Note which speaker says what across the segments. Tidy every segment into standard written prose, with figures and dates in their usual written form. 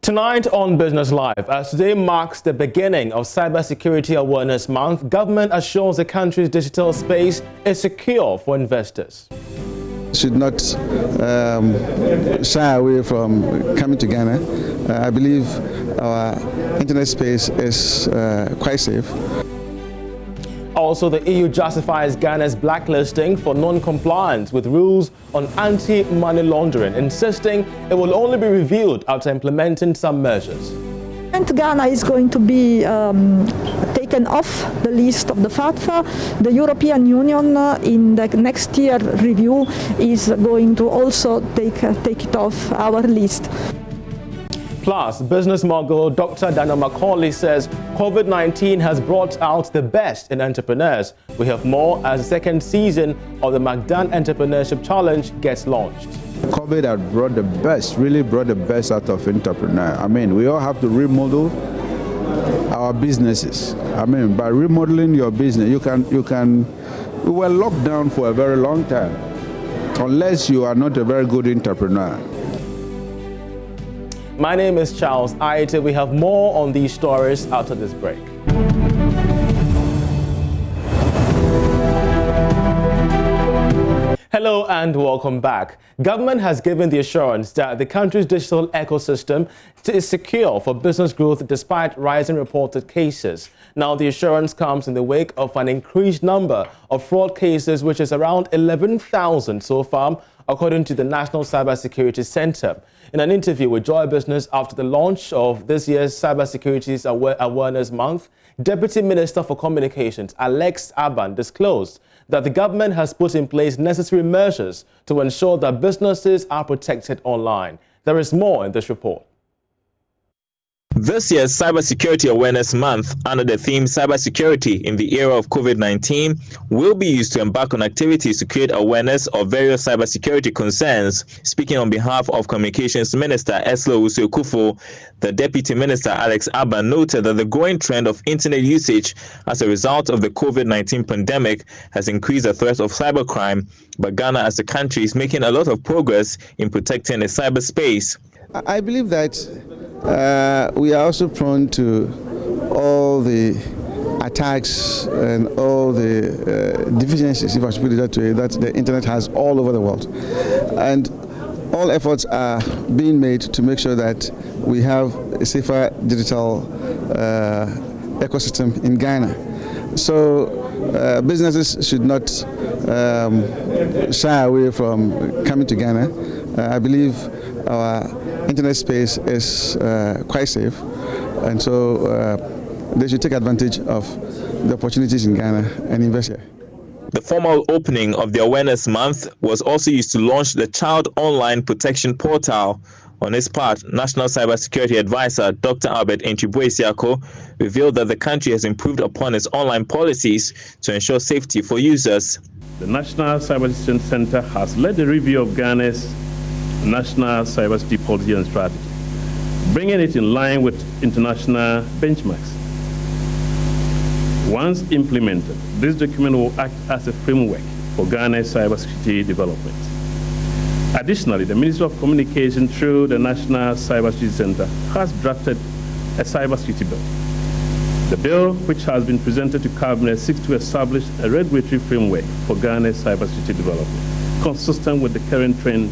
Speaker 1: Tonight on Business Live, as today marks the beginning of Cybersecurity Awareness Month, government assures the country's digital space is secure for investors.
Speaker 2: Should not shy away from coming to Ghana. I believe our internet space is quite safe.
Speaker 1: Also, the EU justifies Ghana's blacklisting for non-compliance with rules on anti-money laundering, insisting it will only be reviewed after implementing some measures.
Speaker 3: And Ghana is going to be taken off the list of the FATFA. The European Union in the next year review is going to also take it off our list.
Speaker 1: Plus, business mogul Dr. Daniel Macaulay says COVID-19 has brought out the best in entrepreneurs. We have more as the second season of the McDan Entrepreneurship Challenge gets launched.
Speaker 4: COVID has brought the best, really brought the best out of entrepreneurs. I mean, we all have to remodel our businesses. I mean, by remodeling your business, we were locked down for a very long time, unless you are not a very good entrepreneur.
Speaker 1: My name is Charles Aite. We have more on these stories after this break. Hello and welcome back. Government has given the assurance that the country's digital ecosystem is secure for business growth despite rising reported cases. Now, the assurance comes in the wake of an increased number of fraud cases, which is around 11,000 so far, according to the National Cybersecurity Center. In an interview with Joy Business after the launch of this year's Cybersecurity Awareness Month, Deputy Minister for Communications Alex Aban disclosed that the government has put in place necessary measures to ensure that businesses are protected online. There is more in this report.
Speaker 5: This year's Cybersecurity Awareness Month, under the theme Cybersecurity in the Era of COVID-19, will be used to embark on activities to create awareness of various cybersecurity concerns. Speaking on behalf of Communications Minister Eslo Usu-Kufo, the Deputy Minister Alex Aban noted that the growing trend of internet usage as a result of the COVID-19 pandemic has increased the threat of cybercrime, but Ghana as a country is making a lot of progress in protecting the cyberspace.
Speaker 2: I believe that we are also prone to all the attacks and all the deficiencies, if I should put it that way, that the internet has all over the world. And all efforts are being made to make sure that we have a safer digital ecosystem in Ghana. So businesses should not shy away from coming to Ghana. I believe our internet space is quite safe, and so they should take advantage of the opportunities in Ghana and invest here.
Speaker 5: The formal opening of the Awareness Month was also used to launch the Child Online Protection Portal. On his part, National Cybersecurity Advisor Dr. Albert Enchibuesiako revealed that the country has improved upon its online policies to ensure safety for users.
Speaker 6: The National Cybersecurity Center has led the review of Ghana's national cybersecurity policy and strategy, bringing it in line with international benchmarks. Once implemented, this document will act as a framework for Ghana's cybersecurity development. Additionally, the Ministry of Communication, through the National Cybersecurity Center, has drafted a cybersecurity bill. The bill, which has been presented to Cabinet, seeks to establish a regulatory framework for Ghana's cybersecurity development, consistent with the current trends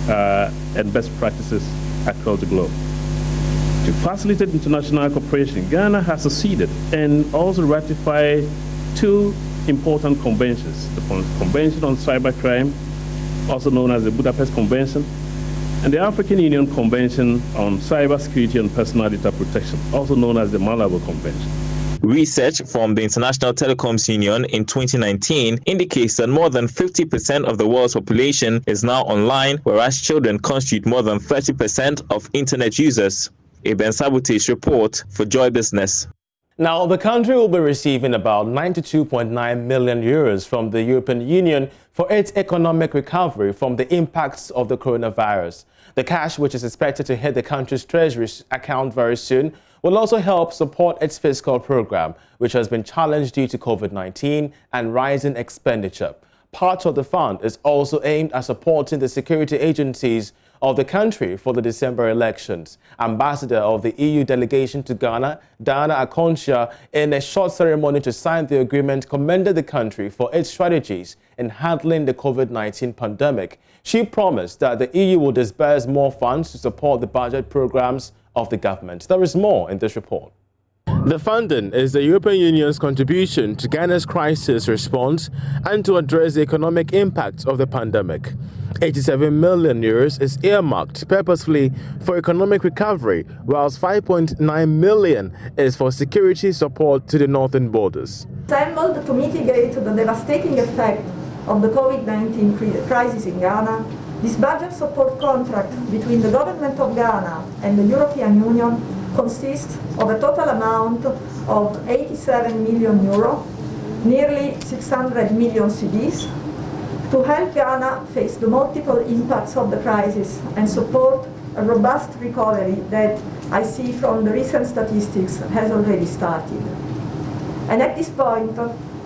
Speaker 6: and best practices across the globe. To facilitate international cooperation, Ghana has succeeded and also ratified two important conventions: the Convention on Cybercrime, also known as the Budapest Convention, and the African Union Convention on Cybersecurity and Personal Data Protection, also known as the Malabo Convention.
Speaker 5: Research from the International Telecoms Union in 2019 indicates that more than 50% of the world's population is now online, whereas children constitute more than 30% of internet users. A Ben Sabute's report for Joy Business.
Speaker 1: Now, the country will be receiving about 92.9 million euros from the European Union for its economic recovery from the impacts of the coronavirus. The cash, which is expected to hit the country's treasury account very soon, will also help support its fiscal program, which has been challenged due to COVID-19 and rising expenditure. Part of the fund is also aimed at supporting the security agencies of the country for the December elections. Ambassador of the EU delegation to Ghana, Diana Akonsia, in a short ceremony to sign the agreement, commended the country for its strategies in handling the COVID-19 pandemic. She promised that the EU will disburse more funds to support the budget programs of the government. There is more in this report. The funding is the European Union's contribution to Ghana's crisis response and to address the economic impacts of the pandemic. 87 million euros is earmarked purposefully for economic recovery, whilst 5.9 million is for security support to the northern borders.
Speaker 3: Assembled to mitigate the devastating effect of the COVID-19 crisis in Ghana, this budget support contract between the government of Ghana and the European Union consists of a total amount of 87 million euro, nearly 600 million cedis, to help Ghana face the multiple impacts of the crisis and support a robust recovery that I see from the recent statistics has already started. And at this point,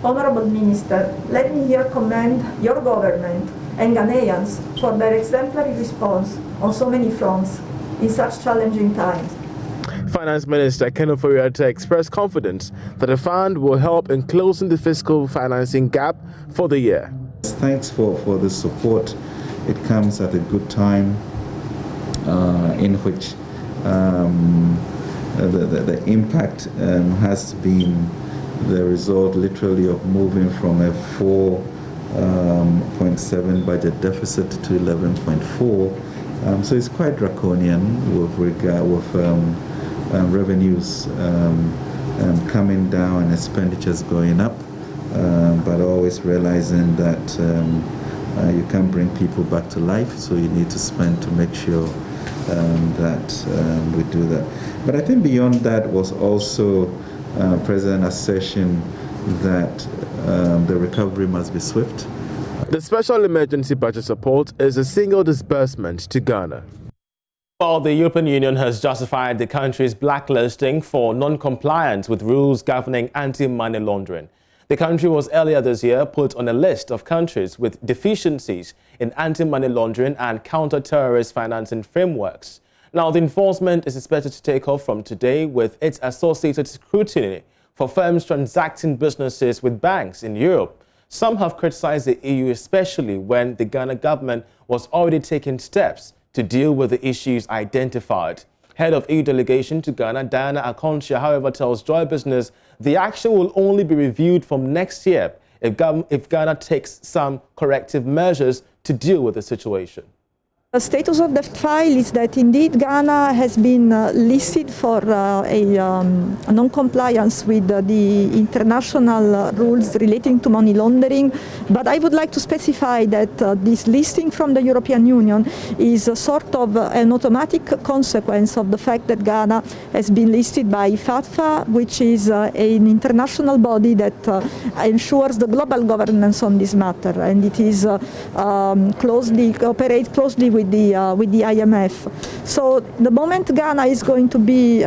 Speaker 3: Honourable Minister, let me here commend your government and Ghanaians for their exemplary response on so many fronts in such challenging times.
Speaker 1: Finance Minister Kenneth Ofori-Atta expressed confidence that the fund will help in closing the fiscal financing gap for the year.
Speaker 7: Thanks for the support. It comes at a good time in which the impact has been the result literally of moving from a 4.7 budget deficit to 11.4. So it's quite draconian with regard with revenues coming down and expenditures going up, but always realizing that you can't bring people back to life, so you need to spend to make sure that we do that. But I think beyond that was also President's assertion that the recovery must be swift.
Speaker 1: The special emergency budget support is a single disbursement to Ghana. While the European Union has justified the country's blacklisting for non-compliance with rules governing anti-money laundering, the country was earlier this year put on a list of countries with deficiencies in anti-money laundering and counter-terrorist financing frameworks. Now, the enforcement is expected to take off from today with its associated scrutiny for firms transacting businesses with banks in Europe. Some have criticized the EU, especially when the Ghana government was already taking steps to deal with the issues identified. Head of EU delegation to Ghana, Diana Akonsia, however, tells Joy Business the action will only be reviewed from next year if Ghana takes some corrective measures to deal with the situation.
Speaker 3: The status of the file is that indeed Ghana has been listed for a non-compliance with the international rules relating to money laundering, but I would like to specify that this listing from the European Union is a sort of an automatic consequence of the fact that Ghana has been listed by FATFA, which is an international body that ensures the global governance on this matter, and it is cooperates closely with the IMF. So the moment Ghana is going to be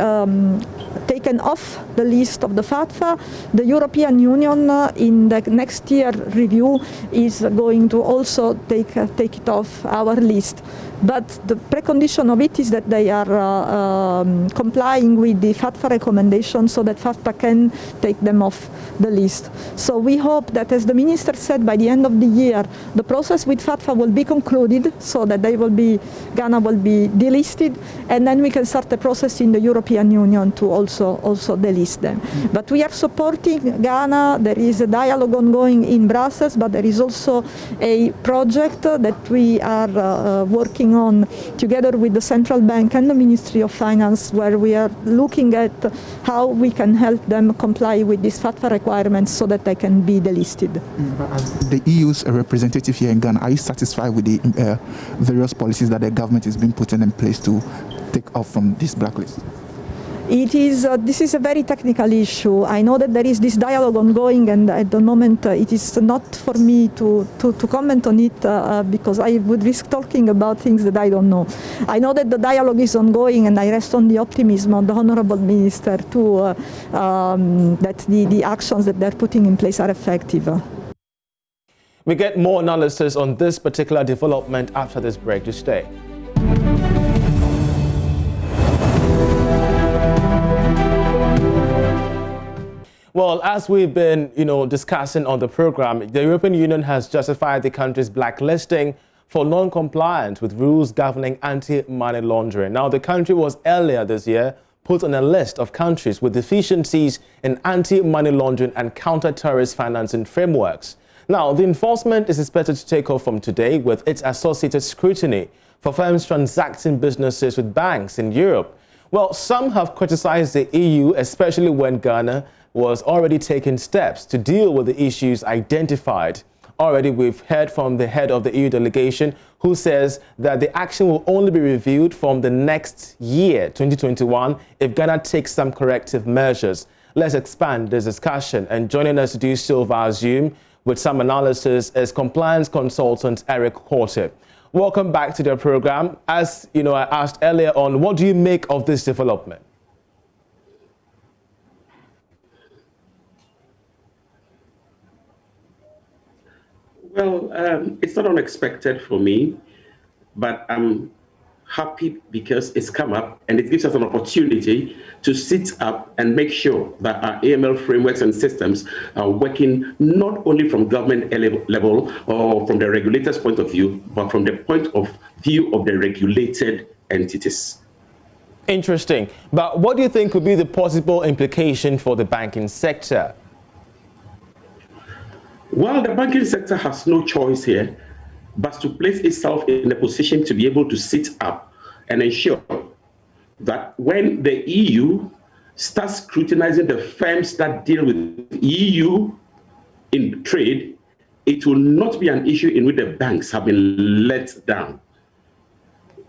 Speaker 3: taken off the list of the FATFA, the European Union in the next year review is going to also take it off our list. But the precondition of it is that they are complying with the FATFA recommendation so that FATFA can take them off the list. So we hope that, as the Minister said, by the end of the year, the process with FATFA will be concluded so that Ghana will be delisted, and then we can start the process in the European Union to also delist them. But we are supporting Ghana. There is a dialogue ongoing in Brussels, but there is also a project that we are working on together with the Central Bank and the Ministry of Finance, where we are looking at how we can help them comply with these FATFA requirements so that they can be delisted.
Speaker 8: As the EU's representative here in Ghana, are you satisfied with the various policies that the government has been putting in place to take off from this blacklist?
Speaker 3: This is a very technical issue. I know that there is this dialogue ongoing, and at the moment it is not for me to comment on it because I would risk talking about things that I don't know. I know that the dialogue is ongoing, and I rest on the optimism of the Honourable Minister that the actions that they're putting in place are effective.
Speaker 1: We get more analysis on this particular development after this break. To stay. Well, as we've been, discussing on the program, the European Union has justified the country's blacklisting for non-compliance with rules governing anti-money laundering. Now, the country was earlier this year put on a list of countries with deficiencies in anti-money laundering and counter-terrorist financing frameworks. Now, the enforcement is expected to take off from today with its associated scrutiny for firms transacting businesses with banks in Europe. Well, some have criticized the EU, especially when Ghana was already taking steps to deal with the issues identified. Already, we've heard from the head of the EU delegation who says that the action will only be reviewed from the next year, 2021, if Ghana takes some corrective measures. Let's expand this discussion, and joining us to do so via Zoom with some analysis is compliance consultant Eric Korte. Welcome back to the program. As I asked earlier on, what do you make of this development?
Speaker 9: Well, it's not unexpected for me, but I'm happy because it's come up and it gives us an opportunity to sit up and make sure that our AML frameworks and systems are working not only from government level or from the regulator's point of view, but from the point of view of the regulated entities.
Speaker 1: Interesting. But what do you think could be the possible implication for the banking sector?
Speaker 9: Well, the banking sector has no choice here but to place itself in a position to be able to sit up and ensure that when the EU starts scrutinizing the firms that deal with EU in trade, it will not be an issue in which the banks have been let down.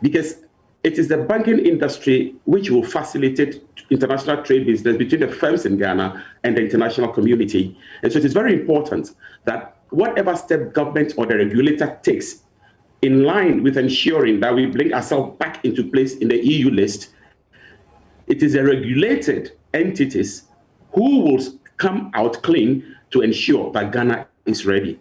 Speaker 9: Because it is the banking industry which will facilitate international trade business between the firms in Ghana and the international community. And so it is very important that whatever step government or the regulator takes in line with ensuring that we bring ourselves back into place in the EU list, it is the regulated entities who will come out clean to ensure that Ghana is ready.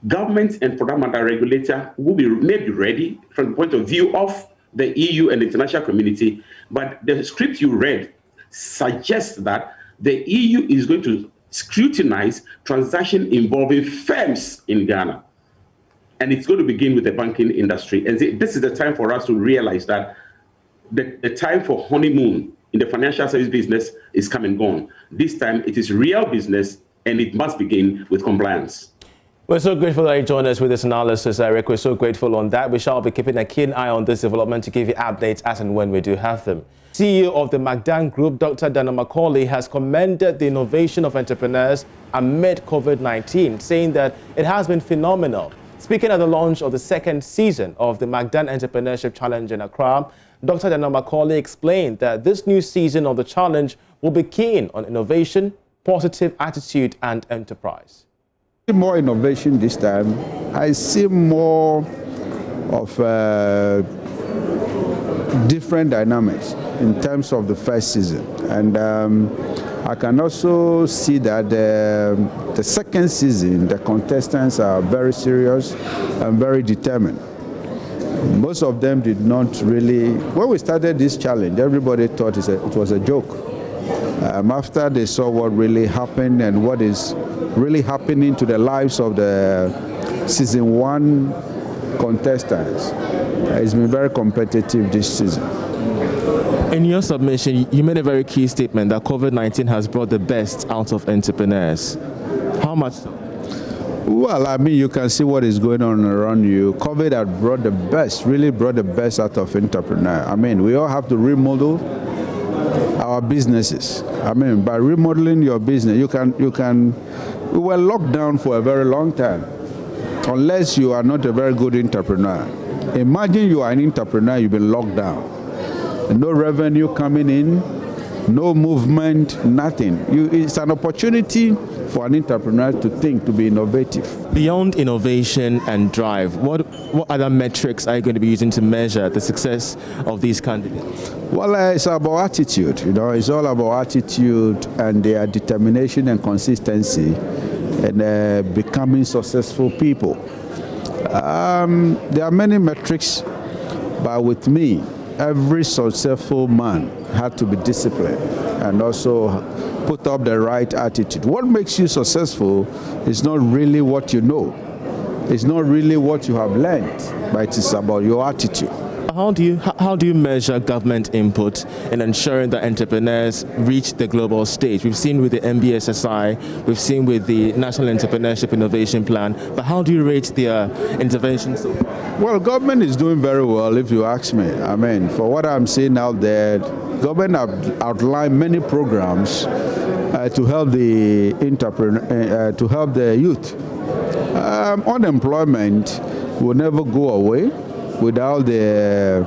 Speaker 9: Government and for that matter, regulator may be ready from the point of view of the EU and the international community, but the script you read suggests that the EU is going to scrutinize transactions involving firms in Ghana. And it's going to begin with the banking industry. And this is the time for us to realize that the time for honeymoon in the financial service business is come and gone. This time it is real business and it must begin with compliance.
Speaker 1: We're so grateful that you joined us with this analysis, Eric. We're so grateful on that. We shall be keeping a keen eye on this development to give you updates as and when we do have them. CEO of the Magdan Group, Dr. Dana Macaulay, has commended the innovation of entrepreneurs amid COVID-19, saying that it has been phenomenal. Speaking at the launch of the second season of the Magdan Entrepreneurship Challenge in Accra, Dr. Dana Macaulay explained that this new season of the challenge will be keen on innovation, positive attitude, and enterprise.
Speaker 4: More innovation this time. I see more of different dynamics in terms of the first season, and I can also see that the second season the contestants are very serious and very determined. Most of them did not really, when we started this challenge, everybody thought it was a joke. After they saw what really happened and what is really happening to the lives of the season 1 contestants, it's been very competitive this season.
Speaker 1: In your submission, you made a very key statement that COVID-19 has brought the best out of entrepreneurs. How much so?
Speaker 4: Well, I mean, you can see what is going on around you. COVID has brought the best, really brought the best out of entrepreneurs. I mean, we all have to remodel our businesses. I mean, by remodeling your business, we were locked down for a very long time, unless you are not a very good entrepreneur. Imagine you are an entrepreneur, you've been locked down. No revenue coming in, no movement, nothing. It's an opportunity for an entrepreneur to think, to be innovative.
Speaker 1: Beyond innovation and drive, what other metrics are you going to be using to measure the success of these candidates?
Speaker 4: Well, it's about attitude. It's all about attitude and their determination and consistency and becoming successful people. There are many metrics, but with me, every successful man had to be disciplined and also put up the right attitude. What makes you successful is not really what you know. It's not really what you have learned, but it is about your attitude.
Speaker 1: How do you measure government input in ensuring that entrepreneurs reach the global stage? We've seen with the MBSSI, we've seen with the National Entrepreneurship Innovation Plan, but how do you rate their intervention so far?
Speaker 4: Well, government is doing very well, if you ask me. I mean, for what I'm seeing out there, government have outlined many programs to help the to help the youth. Unemployment will never go away without the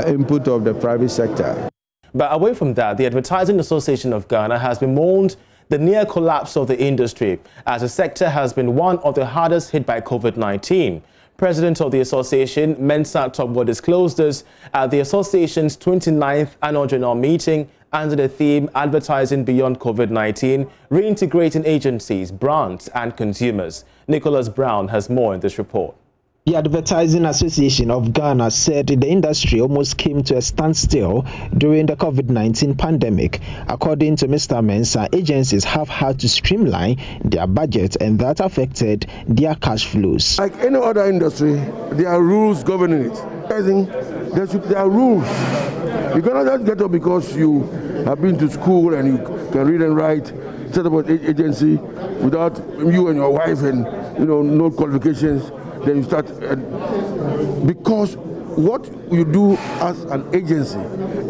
Speaker 4: input of the private sector.
Speaker 1: But away from that, the Advertising Association of Ghana has bemoaned the near collapse of the industry, as the sector has been one of the hardest hit by COVID-19. President of the association, Mensah Togbo, disclosed this at the association's 29th annual general meeting under the theme Advertising Beyond COVID-19, Reintegrating Agencies, Brands and Consumers. Nicholas Brown has more in this report.
Speaker 10: The Advertising Association of Ghana said the industry almost came to a standstill during the COVID-19 pandemic. According to Mr. Mensah, agencies have had to streamline their budget, and that affected their cash flows.
Speaker 11: Like any other industry, there are rules governing it. I think there are rules. You cannot just get up because you have been to school and you can read and write, set up an agency without you and your wife and no qualifications. Then you start, because what you do as an agency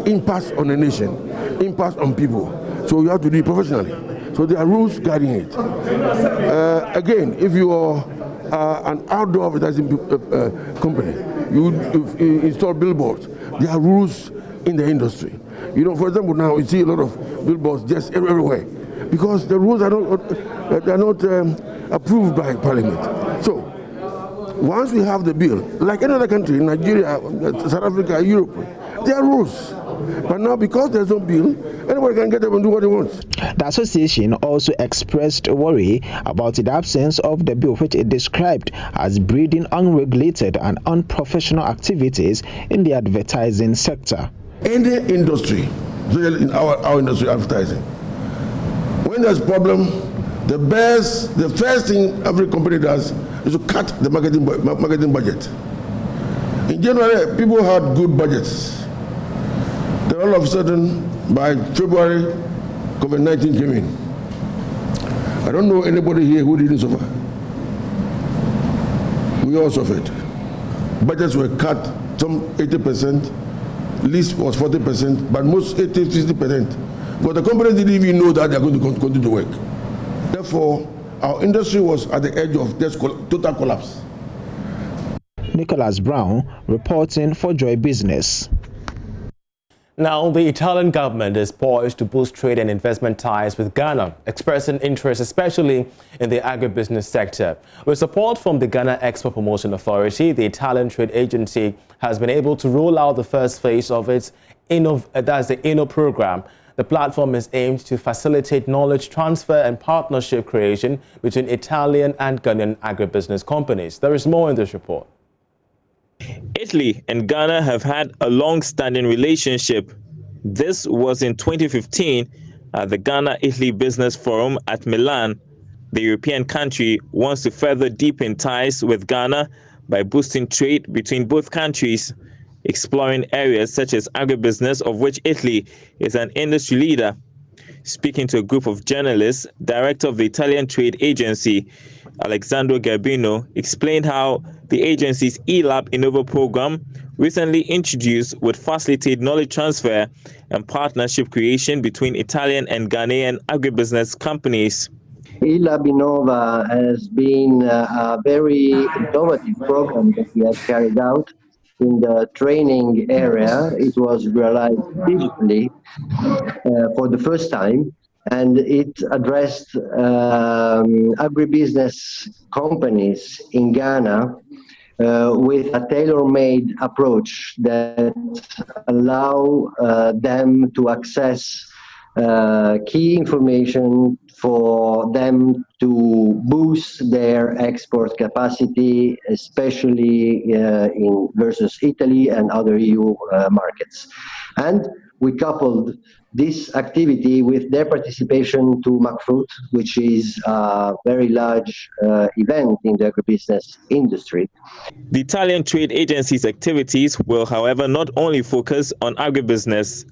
Speaker 11: impacts on a nation, impacts on people. So you have to do it professionally. So there are rules guiding it. Again, if you are an outdoor advertising company, you install billboards. There are rules in the industry. For example, now you see a lot of billboards just everywhere because the rules are not approved by Parliament. So once we have the bill, like any other country, Nigeria, South Africa, Europe, there are rules. But now, because there's no bill, anybody can get up and do what he wants.
Speaker 10: The association also expressed worry about the absence of the bill, which it described as breeding unregulated and unprofessional activities in the advertising sector.
Speaker 11: Any industry, in our industry, advertising, when there's a problem, the first thing every company does is to cut the marketing budget. In January, people had good budgets. Then all of a sudden, by February, COVID-19 came in. I don't know anybody here who didn't suffer. We all suffered. Budgets were cut, some 80%, least was 40%, but most 80-50%. But the companies didn't even know that they're going to continue to work. Therefore, our industry was at the edge of just total collapse.
Speaker 10: Nicholas Brown reporting for Joy Business.
Speaker 1: Now, the Italian government is poised to boost trade and investment ties with Ghana, expressing interest especially in the agribusiness sector. With support from the Ghana Export Promotion Authority, the Italian trade agency has been able to roll out the first phase of its INNO program. The platform is aimed to facilitate knowledge transfer and partnership creation between Italian and Ghanaian agribusiness companies. There is more in this report.
Speaker 5: Italy and Ghana have had a long-standing relationship. This was in 2015 at the Ghana-Italy Business Forum at Milan. The European country wants to further deepen ties with Ghana by boosting trade between both countries, exploring areas such as agribusiness, of which Italy is an industry leader. Speaking to a group of journalists, Director of the Italian Trade Agency, Alessandro Garbino, explained how the agency's eLab Innova program, recently introduced, would facilitate knowledge transfer and partnership creation between Italian and Ghanaian agribusiness companies.
Speaker 12: eLab Innova has been a very innovative program that we have carried out. In the training area, it was realized digitally for the first time, and it addressed agribusiness companies in Ghana with a tailor-made approach that allow them to access key information for them to boost their export capacity, especially versus Italy and other EU markets. And we coupled this activity with their participation to McFruit, which is a very large event in the agribusiness industry.
Speaker 5: The Italian trade agency's activities will, however, not only focus on agribusiness.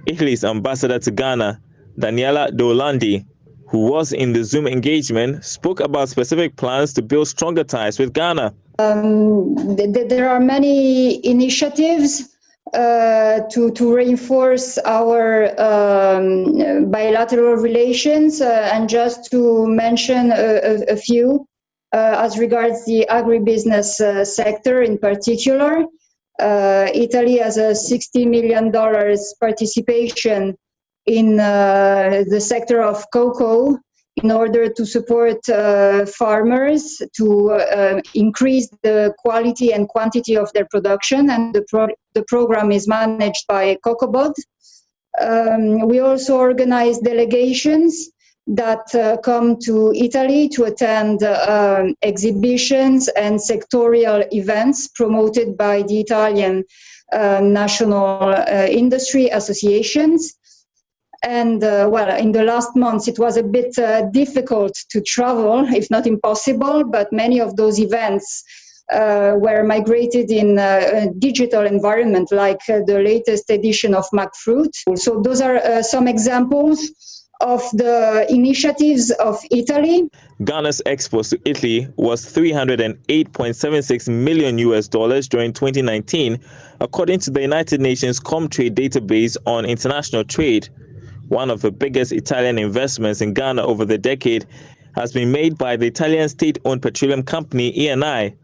Speaker 5: Italy's ambassador to Ghana, Daniela Dolandi, who was in the Zoom engagement, spoke about specific plans to build stronger ties with Ghana.
Speaker 13: There are many initiatives to reinforce our bilateral relations, and just to mention a few, as regards the agribusiness sector in particular, Italy has a $60 million participation in the sector of cocoa in order to support farmers to increase the quality and quantity of their production, and the program is managed by COCOBOD. We also organize delegations that come to Italy to attend exhibitions and sectorial events promoted by the Italian national industry associations. And well, in the last months, it was a bit difficult to travel, if not impossible, but many of those events were migrated in a digital environment, like the latest edition of McFruit. So those are some examples of the initiatives of Italy.
Speaker 5: Ghana's exports to Italy was $308.76 million during 2019, according to the United Nations Comtrade database on international trade. One of the biggest Italian investments in Ghana over the decade has been made by the Italian state-owned petroleum company Eni.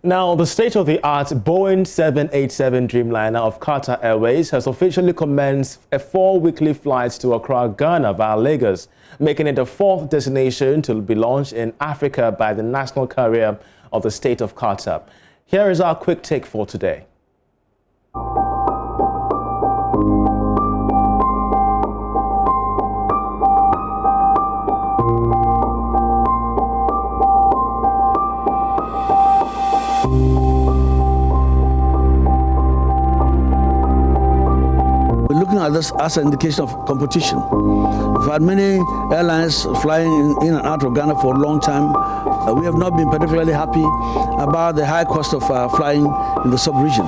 Speaker 1: Now, the state-of-the-art Boeing 787 Dreamliner of Qatar Airways has officially commenced a 4-weekly flight to Accra, Ghana via Lagos, making it the 4th destination to be launched in Africa by the national carrier of the state of Qatar. Here is our quick take for today.
Speaker 11: Looking at this as an indication of competition. We've had many airlines flying in and out of Ghana for a long time. We have not been particularly happy about the high cost of flying in the sub-region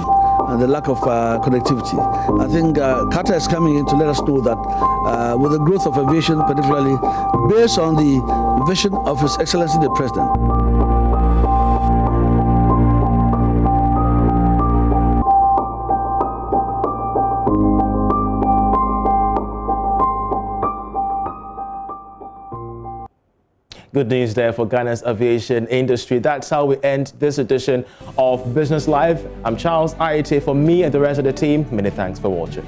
Speaker 11: and the lack of connectivity. I think Qatar is coming in to let us know that with the growth of aviation, particularly based on the vision of His Excellency the President.
Speaker 1: Good news there for Ghana's aviation industry. That's how we end this edition of Business Live. I'm Charles Aite. For me and the rest of the team, many thanks for watching.